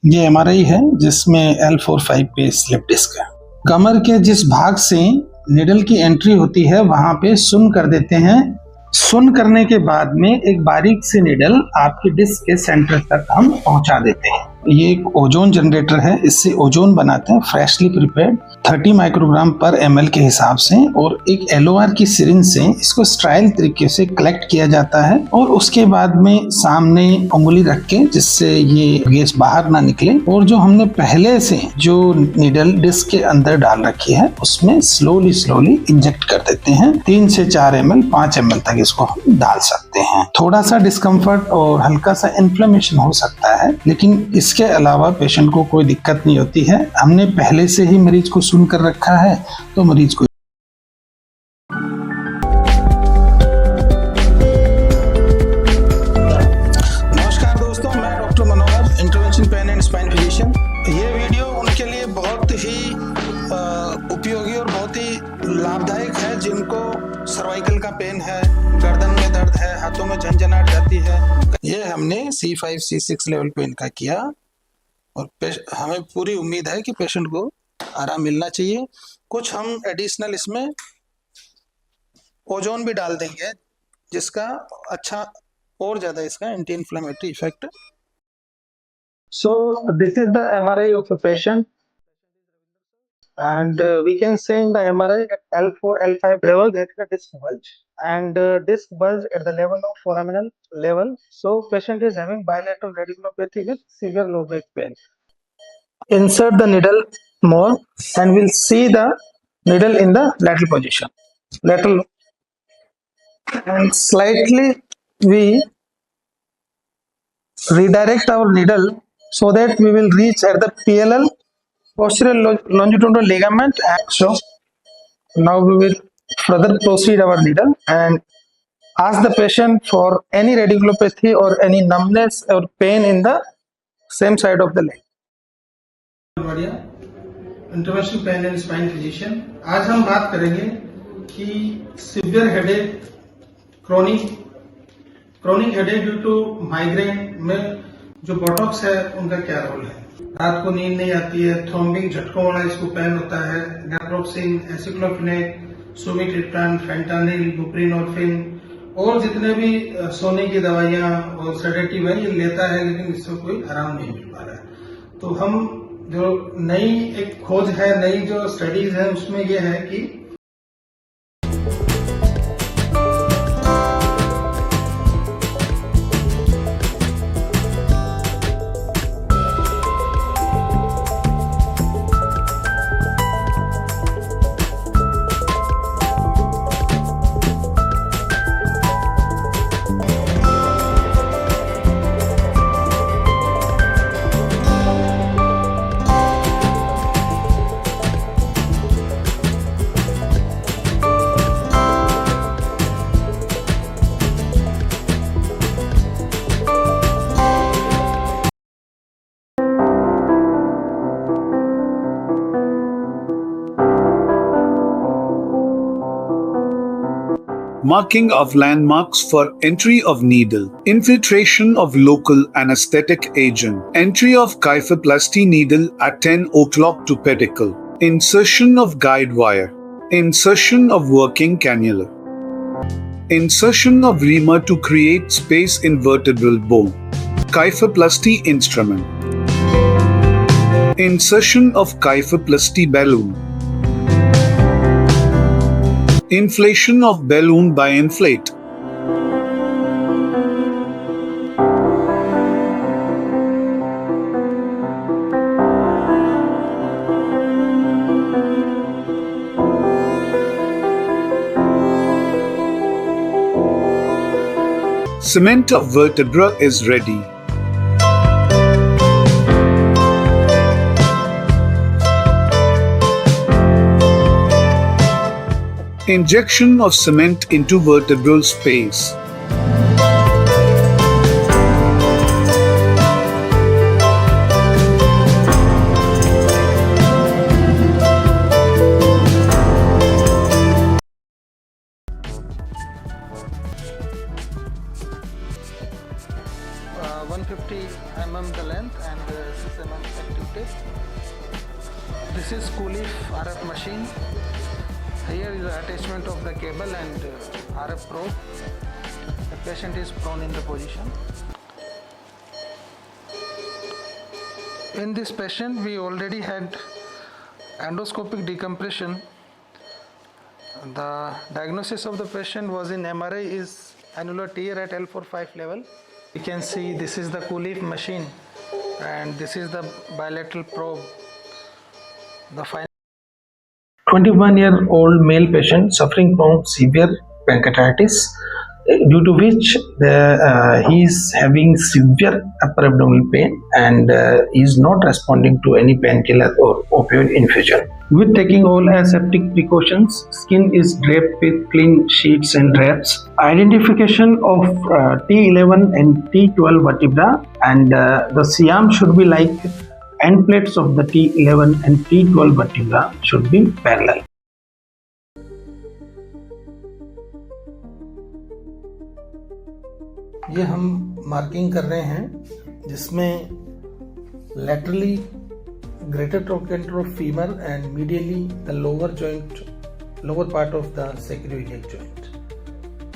ये एमआरआई है जिसमें L45 पे स्लिप डिस्क है। कमर के जिस भाग से निडल की एंट्री होती है वहां पे सुन कर देते हैं। सुन करने के बाद में एक बारीक सी निडल आपकी डिस्क के सेंटर तक हम पहुंचा देते हैं। ये एक ओजोन जनरेटर है, इससे ओजोन बनाते हैं फ्रेशली प्रिपेयर्ड 30 माइक्रोग्राम पर ml के हिसाब से, और एक LOR की सिरिंज से इसको स्ट्राइल तरीके से कलेक्ट किया जाता है और उसके बाद में सामने उंगली रख के जिससे ये गैस बाहर ना निकले, और जो हमने पहले से जो निडल डिस्क के अंदर डाल रखी है उसमें स्लोली इंजेक्ट कर देते हैं। 3 से 4 ml 5 ml तक इसको हम डाल सकते हैं। थोड़ा सा डिस्कम्फर्ट और हल्का सा इन्फ्लेमेशन हो सकता है, लेकिन इसके अलावा पेशेंट को कोई दिक्कत नहीं होती है। हमने पहले से ही मरीज को सुन कर रखा है तो मरीज को नमस्कार दोस्तों, मैं doctor Manohar, intervention pain and spine physician. ये वीडियो उनके लिए बहुत ही उपयोगी और बहुत ही लाभदायक है जिनको सर्वाइकल का पेन है, गर्दन में दर्द है, हाथों में झंझनाहट जाती है। ये हमने C5 C6 लेवल पे इनका किया और हमें पूरी उम्मीद है कि पेशेंट को आराम मिलना चाहिए। कुछ हम एडिशनल इसमें ओजोन भी डाल देंगे जिसका अच्छा और ज़्यादा इसका anti inflammatory effect. So this is the MRI of a patient, and we can say in the MRI at L4, L5 level there is a disc bulge, and disc bulge at the level of foraminal level. So patient is having bilateral radiculopathy with severe low back pain. Insert the needle more and we'll see the needle in the lateral position. Lateral, and slightly we redirect our needle so that we will reach at the PLL, posterior longitudinal ligament. And so now we will further proceed our needle and ask the patient for any radiculopathy or any numbness or pain in the same side of the leg. बढ़िया, interventional pain and spine physician. आज हम बात करेंगे कि severe headache, chronic headache due to migraine में जो Botox है उनका क्या रोल है। रात को नींद नहीं आती है, थ्रोम्बिंग झटकों वाला इसको पेन होता है। नेप्रोक्सिन, एसिक्लोफिनेक, सुमिट्रिप्टान, फेंटानिल, बुप्रीनोर्फिन और जितने भी सोने की दवाइयां और सेडेटिव है ये लेता है, लेकिन इससे कोई आराम नहीं मिल पा रहा है। तो हम जो नई एक खोज है, नई जो स्टडीज है उसमें यह है कि marking of landmarks for entry of needle, infiltration of local anesthetic agent, entry of kyphoplasty needle at 10 o'clock to pedicle, insertion of guide wire, insertion of working cannula, insertion of reamer to create space in vertebral bone, kyphoplasty instrument, insertion of kyphoplasty balloon, inflation of balloon by inflate, cement of vertebra is ready. Injection of cement into vertebral space. Uh, 150 mm the length. length and 6 mm active tape. This is Coolif RF machine. Here is the attachment of the cable and RF probe. The patient is prone in the position. In this patient we already had endoscopic decompression. The diagnosis of the patient was in MRI is annular tear at L4-5 level. You can see this is the Coolif machine and this is the bilateral probe. The final 21-year-old male patient suffering from severe pancreatitis, due to which he is having severe upper abdominal pain and is not responding to any painkiller or opioid infusion. With taking all aseptic precautions, skin is draped with clean sheets and wraps. Identification of T11 and T12 vertebra, and the Siam should be like end plates of the T11 and T12 vertebra should be parallel. ये हम marking कर रहे हैं जिसमें laterally greater trochanter of femur and medially the lower part of the sacroiliac joint.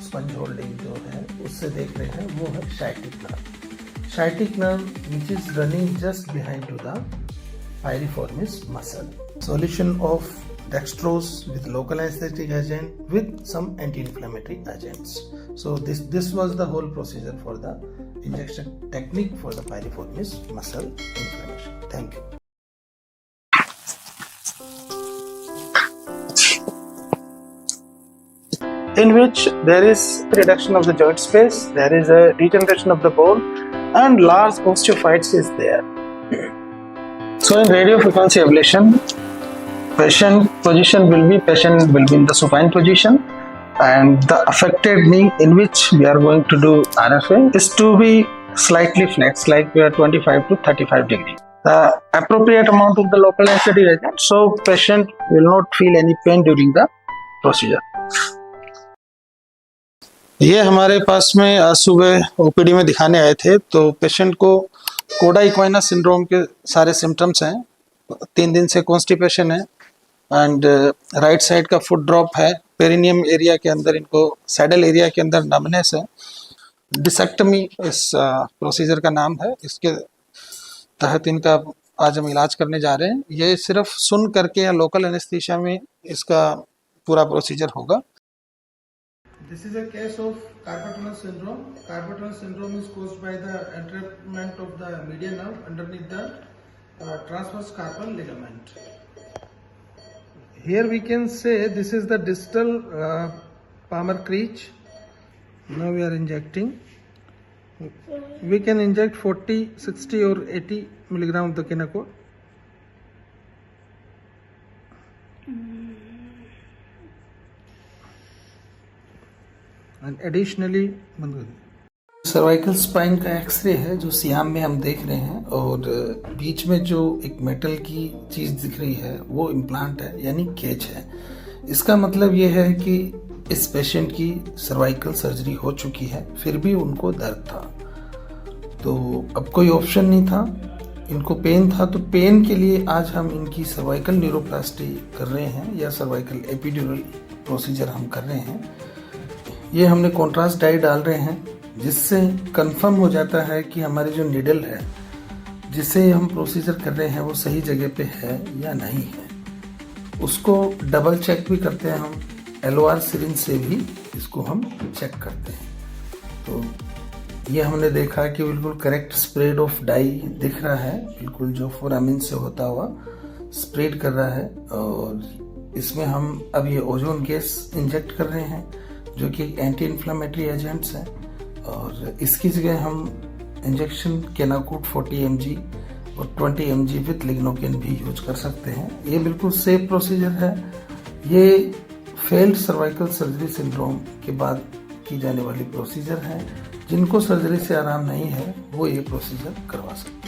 Sponge holding जो है उससे देख रहे हैं वो है sciatic nerve. Sciatic nerve which is running just behind to the piriformis muscle. Solution of dextrose with local anesthetic agent with some anti-inflammatory agents. So this was the whole procedure for the injection technique for the piriformis muscle inflammation. Thank you. In which there is reduction of the joint space, there is a degeneration of the bone, and large osteophytes is there. So in radio frequency ablation, patient will be in the supine position, and the affected knee in which we are going to do RFA is to be slightly flexed, like we are 25 to 35 degree. The appropriate amount of the local anesthetic agent, so patient will not feel any pain during the procedure. ये हमारे पास में आज सुबह OPD में दिखाने आए थे, तो पेशेंट को कोडा इक्वाइना सिंड्रोम के सारे सिम्टम्स हैं. 3 दिन से कॉन्स्टिपेशन है एंड राइट साइड का फुट ड्रॉप है. पेरिनियम एरिया के अंदर इनको सैडल एरिया के अंदर नमनेस है. डिसेक्टमी इस प्रोसीजर का नाम है. इसके तहत इनका आज हम इलाज करने जा रहे हैं. ये सिर्फ सुन करके या लोकल एनेस्थीसिया में इसका पूरा प्रोसीजर होगा. This is a case of carpal tunnel syndrome. Carpal tunnel syndrome is caused by the entrapment of the median nerve underneath the transverse carpal ligament. Here we can say this is the distal palmar creech. Now we are injecting. We can inject 40, 60 or 80 milligram of the Kinacol. And additionally cervical spine का x ray है जो SIAM में हम देख रहे हैं, और बीच में जो एक मेटल की चीज दिख रही है वो इम्प्लांट है, यानी केज है. इसका मतलब ये है कि इस पेशेंट की सर्वाइकल सर्जरी हो चुकी है, फिर भी उनको दर्द था. तो अब कोई ऑप्शन नहीं था, इनको पेन था, तो पेन के लिए आज हम इनकी सर्वाइकल न्यूरोप्लास्टी कर रहे हैं या सर्वाइकल एपिड्यूरल प्रोसीजर हम कर रहे हैं. ये हमने कॉन्ट्रास्ट डाई डाल रहे हैं जिससे कंफर्म हो जाता है कि हमारी जो नीडल है जिसे हम प्रोसीजर कर रहे हैं वो सही जगह पे है या नहीं है. उसको डबल चेक भी करते हैं हम, LOR सिरिंज से भी इसको हम चेक करते हैं. तो ये हमने देखा कि बिल्कुल करेक्ट स्प्रेड ऑफ डाई दिख रहा है, बिल्कुल जो फोरामिन से होता हुआ स्प्रेड कर रहा है. और इसमें हम अब ये ओजोन गैस इंजेक्ट कर रहे हैं जो कि एंटी इन्फ्लामेटरी एजेंट्स हैं, और इसकी जगह हम इंजेक्शन केनाकूट 40 mg और 20 mg विथ लिग्नोकेन भी यूज कर सकते हैं. ये बिल्कुल सेफ प्रोसीजर है. ये फेल्ड सर्वाइकल सर्जरी सिंड्रोम के बाद की जाने वाली प्रोसीजर है. जिनको सर्जरी से आराम नहीं है वो ये प्रोसीजर करवा सकते हैं.